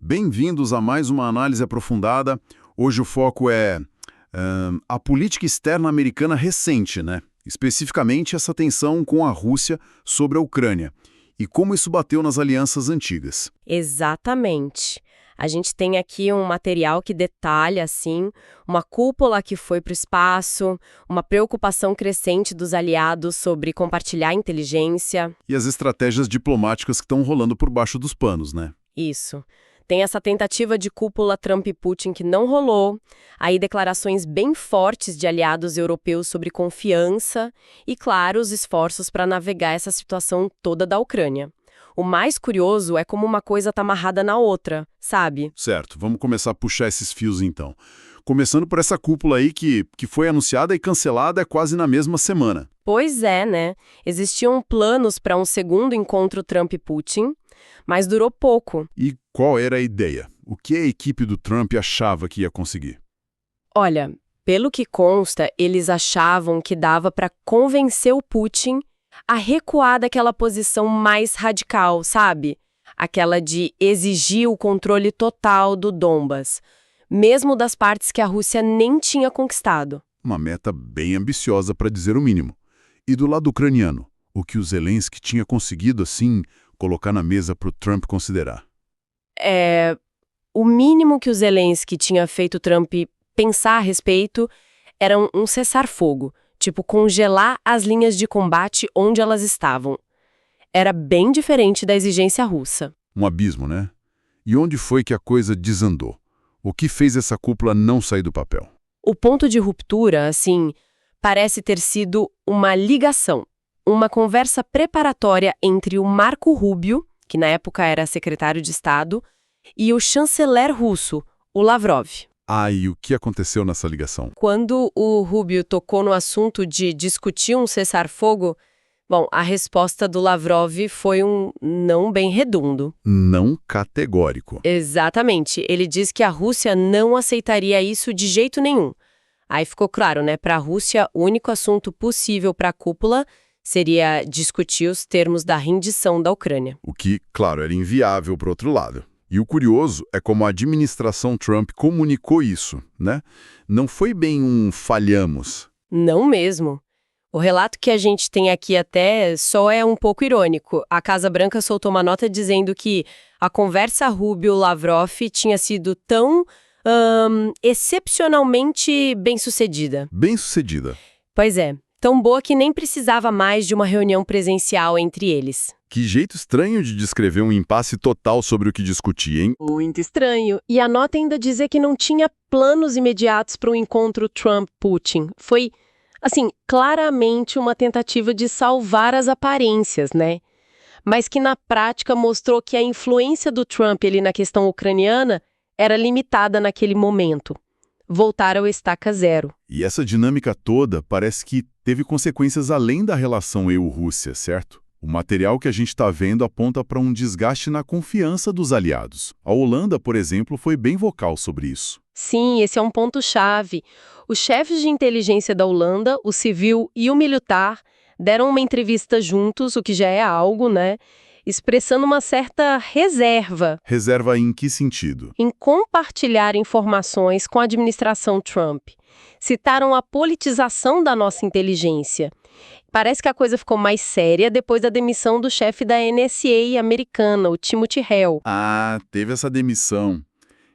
Bem-vindos a mais uma análise aprofundada. Hoje o foco é a política externa americana recente, né? Especificamente essa tensão com a Rússia sobre a Ucrânia e como isso bateu nas alianças antigas. Exatamente. A gente tem aqui um material que detalha, assim, uma cúpula que foi para o espaço, uma preocupação crescente dos aliados sobre compartilhar inteligência. E as estratégias diplomáticas que estão rolando por baixo dos panos, né? Isso. Tem essa tentativa de cúpula Trump e Putin que não rolou, aí declarações bem fortes de aliados europeus sobre confiança e, claro, os esforços para navegar essa situação toda da Ucrânia. O mais curioso é como uma coisa está amarrada na outra, sabe? Certo, vamos começar a puxar esses fios então. Começando por essa cúpula aí que foi anunciada e cancelada quase na mesma semana. Pois é, né? Existiam planos para um segundo encontro Trump e Putin, mas durou pouco. E qual era a ideia? O que a equipe do Trump achava que ia conseguir? Olha, pelo que consta, eles achavam que dava para convencer o Putin a recuar daquela posição mais radical, sabe? Aquela de exigir o controle total do Donbas, mesmo das partes que a Rússia nem tinha conquistado. Uma meta bem ambiciosa, para dizer o mínimo. E do lado ucraniano, o que o Zelensky tinha conseguido, assim, colocar na mesa para o Trump considerar? O mínimo que o Zelensky tinha feito o Trump pensar a respeito era um cessar-fogo, tipo congelar as linhas de combate onde elas estavam. Era bem diferente da exigência russa. Um abismo, né? E onde foi que a coisa desandou? O que fez essa cúpula não sair do papel? O ponto de ruptura, assim, parece ter sido uma ligação, uma conversa preparatória entre o Marco Rubio, que na época era secretário de Estado, e o chanceler russo, o Lavrov. Ah, e o que aconteceu nessa ligação? Quando o Rubio tocou no assunto de discutir um cessar-fogo, bom, a resposta do Lavrov foi um não bem redondo. Não categórico. Exatamente. Ele diz que a Rússia não aceitaria isso de jeito nenhum. Aí ficou claro, né? Para a Rússia, o único assunto possível para a cúpula seria discutir os termos da rendição da Ucrânia. O que, claro, era inviável para o outro lado. E o curioso é como a administração Trump comunicou isso, né? Não foi bem um falhamos. Não mesmo. O relato que a gente tem aqui até só é um pouco irônico. A Casa Branca soltou uma nota dizendo que a conversa Rubio-Lavrov tinha sido tão excepcionalmente bem-sucedida. Bem-sucedida. Pois é, tão boa que nem precisava mais de uma reunião presencial entre eles. Que jeito estranho de descrever um impasse total sobre o que discutir, hein? Muito estranho. E a nota ainda dizia que não tinha planos imediatos para um encontro Trump-Putin. Foi, assim, claramente uma tentativa de salvar as aparências, né? Mas que na prática mostrou que a influência do Trump ali na questão ucraniana era limitada naquele momento. Voltar ao estaca zero. E essa dinâmica toda parece que teve consequências além da relação EU-Rússia, certo? O material que a gente está vendo aponta para um desgaste na confiança dos aliados. A Holanda, por exemplo, foi bem vocal sobre isso. Sim, esse é um ponto-chave. Os chefes de inteligência da Holanda, o civil e o militar, deram uma entrevista juntos, o que já é algo, né? Expressando uma certa reserva. Reserva em que sentido? Em compartilhar informações com a administração Trump. Citaram a politização da nossa inteligência. Parece que a coisa ficou mais séria depois da demissão do chefe da NSA americana, o Timothy Hale. Ah, teve essa demissão.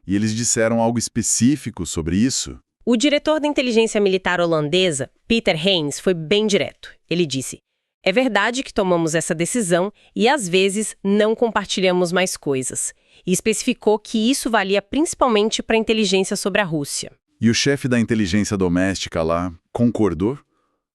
E eles disseram algo específico sobre isso? O diretor da inteligência militar holandesa, Peter Hanes, foi bem direto. Ele disse: "É verdade que tomamos essa decisão e, às vezes, não compartilhamos mais coisas." E especificou que isso valia principalmente para a inteligência sobre a Rússia. E o chefe da inteligência doméstica lá concordou?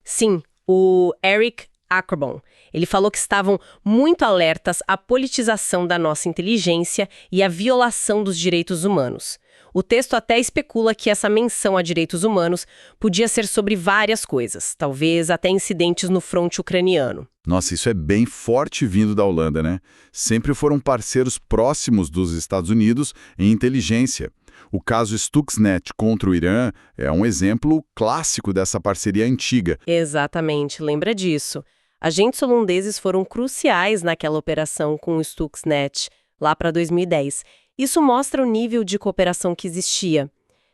Sim, o Eric Ackerbom. Ele falou que estavam muito alertas à politização da nossa inteligência e à violação dos direitos humanos. O texto até especula que essa menção a direitos humanos podia ser sobre várias coisas, talvez até incidentes no fronte ucraniano. Nossa, isso é bem forte vindo da Holanda, né? Sempre foram parceiros próximos dos Estados Unidos em inteligência. O caso Stuxnet contra o Irã é um exemplo clássico dessa parceria antiga. Exatamente, lembra disso. Agentes holandeses foram cruciais naquela operação com o Stuxnet, lá para 2010. Isso mostra o nível de cooperação que existia.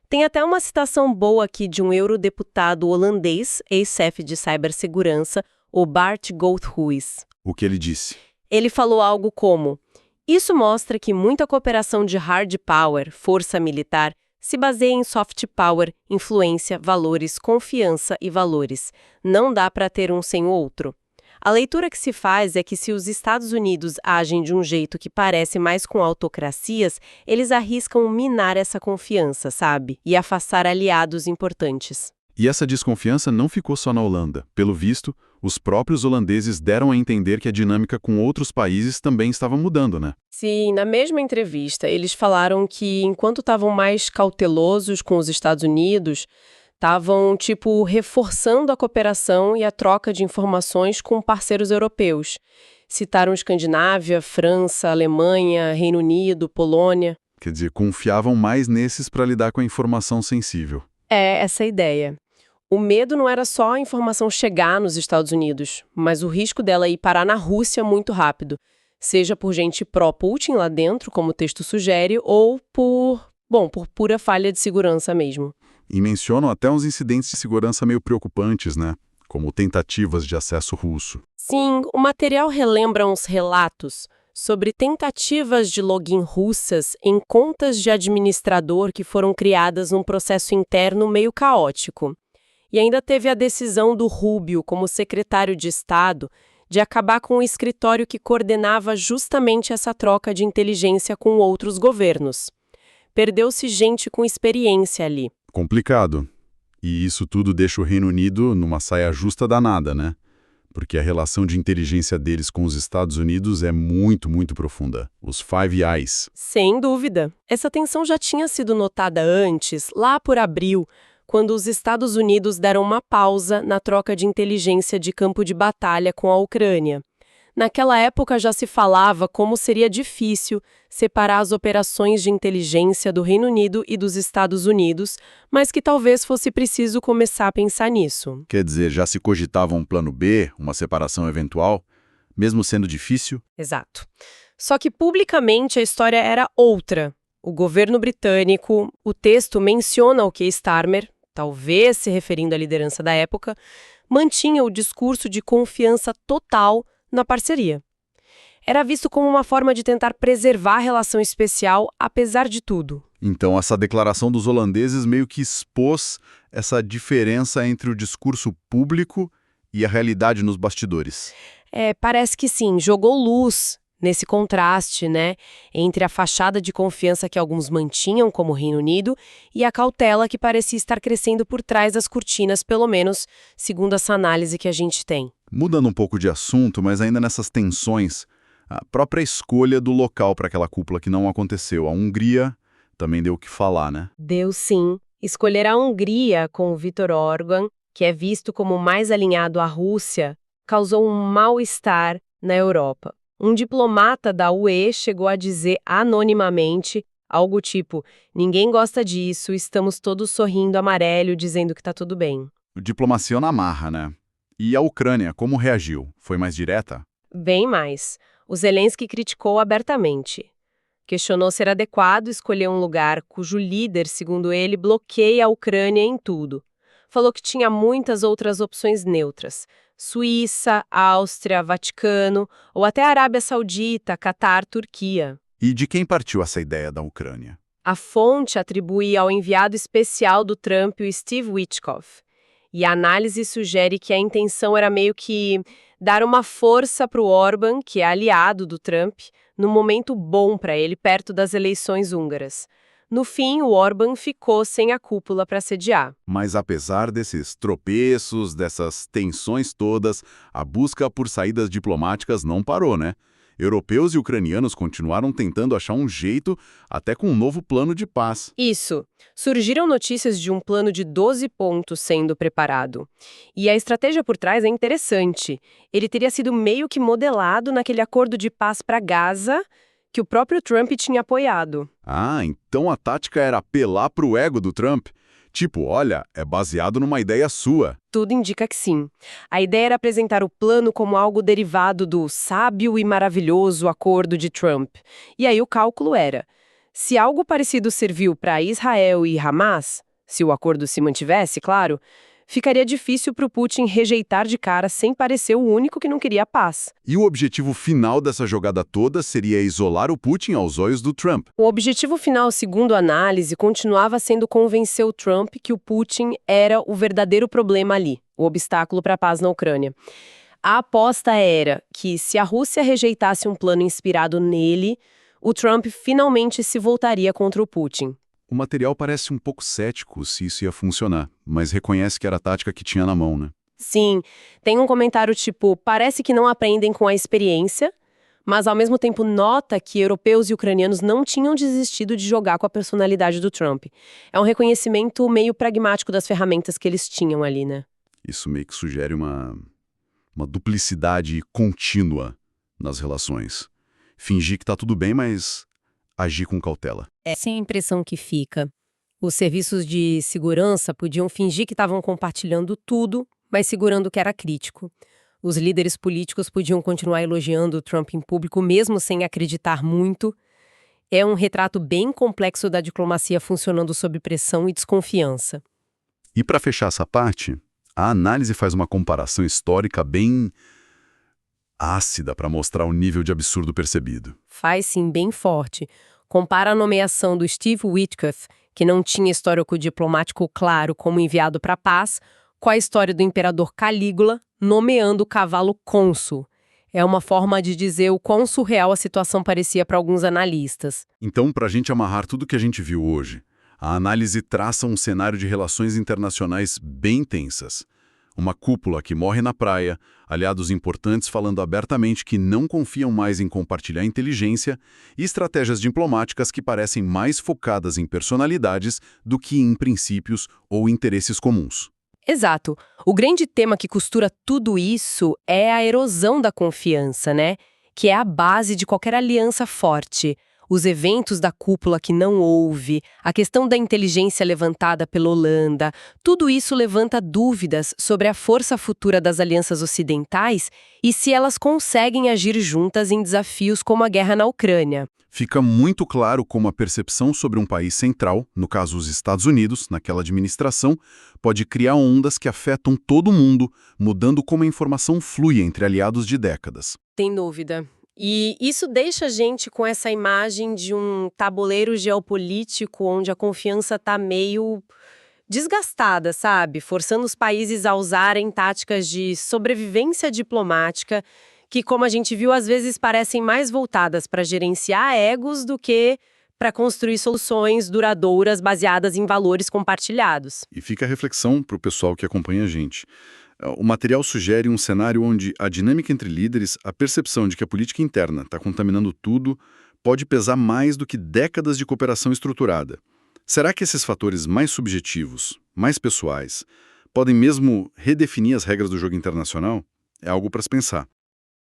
Tem até uma citação boa aqui de um eurodeputado holandês, ex-chefe de cibersegurança, o Bart Goldhuis. O que ele disse? Ele falou algo como: isso mostra que muita cooperação de hard power, força militar, se baseia em soft power, influência, valores, confiança e valores. Não dá para ter um sem o outro. A leitura que se faz é que se os Estados Unidos agem de um jeito que parece mais com autocracias, eles arriscam minar essa confiança, sabe? E afastar aliados importantes. E essa desconfiança não ficou só na Holanda. Pelo visto, os próprios holandeses deram a entender que a dinâmica com outros países também estava mudando, né? Sim, na mesma entrevista, eles falaram que enquanto estavam mais cautelosos com os Estados Unidos, estavam, reforçando a cooperação e a troca de informações com parceiros europeus. Citaram Escandinávia, França, Alemanha, Reino Unido, Polônia. Quer dizer, confiavam mais nesses para lidar com a informação sensível. É essa a ideia. O medo não era só a informação chegar nos Estados Unidos, mas o risco dela ir parar na Rússia muito rápido, seja por gente pró-Putin lá dentro, como o texto sugere, ou por pura falha de segurança mesmo. E mencionam até uns incidentes de segurança meio preocupantes, né? Como tentativas de acesso russo. Sim, o material relembra uns relatos sobre tentativas de login russas em contas de administrador que foram criadas num processo interno meio caótico. E ainda teve a decisão do Rubio, como secretário de Estado, de acabar com o escritório que coordenava justamente essa troca de inteligência com outros governos. Perdeu-se gente com experiência ali. Complicado. E isso tudo deixa o Reino Unido numa saia justa danada, né? Porque a relação de inteligência deles com os Estados Unidos é muito, muito profunda. Os Five Eyes. Sem dúvida. Essa tensão já tinha sido notada antes, lá por abril, quando os Estados Unidos deram uma pausa na troca de inteligência de campo de batalha com a Ucrânia. Naquela época já se falava como seria difícil separar as operações de inteligência do Reino Unido e dos Estados Unidos, mas que talvez fosse preciso começar a pensar nisso. Quer dizer, já se cogitava um plano B, uma separação eventual, mesmo sendo difícil? Exato. Só que publicamente a história era outra. O governo britânico, o texto menciona o Keir Starmer, talvez se referindo à liderança da época, mantinha o discurso de confiança total na parceria. Era visto como uma forma de tentar preservar a relação especial, apesar de tudo. Então, essa declaração dos holandeses meio que expôs essa diferença entre o discurso público e a realidade nos bastidores. Parece que sim, jogou luz nesse contraste, né, entre a fachada de confiança que alguns mantinham como Reino Unido e a cautela que parecia estar crescendo por trás das cortinas, pelo menos segundo essa análise que a gente tem. Mudando um pouco de assunto, mas ainda nessas tensões, a própria escolha do local para aquela cúpula que não aconteceu. A Hungria também deu o que falar, né? Deu sim. Escolher a Hungria com o Viktor Orbán, que é visto como mais alinhado à Rússia, causou um mal-estar na Europa. Um diplomata da UE chegou a dizer anonimamente algo tipo: ninguém gosta disso, estamos todos sorrindo amarelo, dizendo que tá tudo bem. Diplomacia na marra, né? E a Ucrânia, como reagiu? Foi mais direta? Bem mais. O Zelensky criticou abertamente. Questionou ser adequado escolher um lugar cujo líder, segundo ele, bloqueia a Ucrânia em tudo. Falou que tinha muitas outras opções neutras. Suíça, Áustria, Vaticano, ou até Arábia Saudita, Catar, Turquia. E de quem partiu essa ideia da Ucrânia? A fonte atribui ao enviado especial do Trump, o Steve Witkoff. E a análise sugere que a intenção era meio que dar uma força para o Orbán, que é aliado do Trump, num momento bom para ele perto das eleições húngaras. No fim, o Orbán ficou sem a cúpula para sediar. Mas apesar desses tropeços, dessas tensões todas, a busca por saídas diplomáticas não parou, né? Europeus e ucranianos continuaram tentando achar um jeito, até com um novo plano de paz. Isso. Surgiram notícias de um plano de 12 pontos sendo preparado. E a estratégia por trás é interessante. Ele teria sido meio que modelado naquele acordo de paz para Gaza que o próprio Trump tinha apoiado. Ah, então a tática era apelar para o ego do Trump? Tipo, olha, é baseado numa ideia sua. Tudo indica que sim. A ideia era apresentar o plano como algo derivado do sábio e maravilhoso acordo de Trump. E aí o cálculo era: Se algo parecido serviu para Israel e Hamas, se o acordo se mantivesse, claro, ficaria difícil para o Putin rejeitar de cara sem parecer o único que não queria a paz. E o objetivo final dessa jogada toda seria isolar o Putin aos olhos do Trump. O objetivo final, segundo a análise, continuava sendo convencer o Trump que o Putin era o verdadeiro problema ali, o obstáculo para a paz na Ucrânia. A aposta era que, se a Rússia rejeitasse um plano inspirado nele, o Trump finalmente se voltaria contra o Putin. O material parece um pouco cético se isso ia funcionar, mas reconhece que era a tática que tinha na mão, né? Sim, tem um comentário tipo, parece que não aprendem com a experiência, mas ao mesmo tempo nota que europeus e ucranianos não tinham desistido de jogar com a personalidade do Trump. É um reconhecimento meio pragmático das ferramentas que eles tinham ali, né? Isso meio que sugere uma duplicidade contínua nas relações. Fingir que tá tudo bem, mas agir com cautela. Essa é a impressão que fica. Os serviços de segurança podiam fingir que estavam compartilhando tudo, mas segurando o que era crítico. Os líderes políticos podiam continuar elogiando o Trump em público, mesmo sem acreditar muito. É um retrato bem complexo da diplomacia funcionando sob pressão e desconfiança. E para fechar essa parte, a análise faz uma comparação histórica bem ácida para mostrar o nível de absurdo percebido. Faz sim, bem forte. Compara a nomeação do Steve Witkoff, que não tinha histórico diplomático claro como enviado para a paz, com a história do imperador Calígula nomeando o cavalo cônsul. É uma forma de dizer o quão surreal a situação parecia para alguns analistas. Então, para a gente amarrar tudo que a gente viu hoje, a análise traça um cenário de relações internacionais bem tensas. Uma cúpula que morre na praia, aliados importantes falando abertamente que não confiam mais em compartilhar inteligência e estratégias diplomáticas que parecem mais focadas em personalidades do que em princípios ou interesses comuns. Exato. O grande tema que costura tudo isso é a erosão da confiança, né? Que é a base de qualquer aliança forte. Os eventos da cúpula que não houve, a questão da inteligência levantada pela Holanda, tudo isso levanta dúvidas sobre a força futura das alianças ocidentais e se elas conseguem agir juntas em desafios como a guerra na Ucrânia. Fica muito claro como a percepção sobre um país central, no caso os Estados Unidos, naquela administração, pode criar ondas que afetam todo mundo, mudando como a informação flui entre aliados de décadas. Sem dúvida. E isso deixa a gente com essa imagem de um tabuleiro geopolítico onde a confiança está meio desgastada, sabe? Forçando os países a usarem táticas de sobrevivência diplomática que, como a gente viu, às vezes parecem mais voltadas para gerenciar egos do que para construir soluções duradouras baseadas em valores compartilhados. E fica a reflexão para o pessoal que acompanha a gente. O material sugere um cenário onde a dinâmica entre líderes, a percepção de que a política interna está contaminando tudo, pode pesar mais do que décadas de cooperação estruturada. Será que esses fatores mais subjetivos, mais pessoais, podem mesmo redefinir as regras do jogo internacional? É algo para se pensar.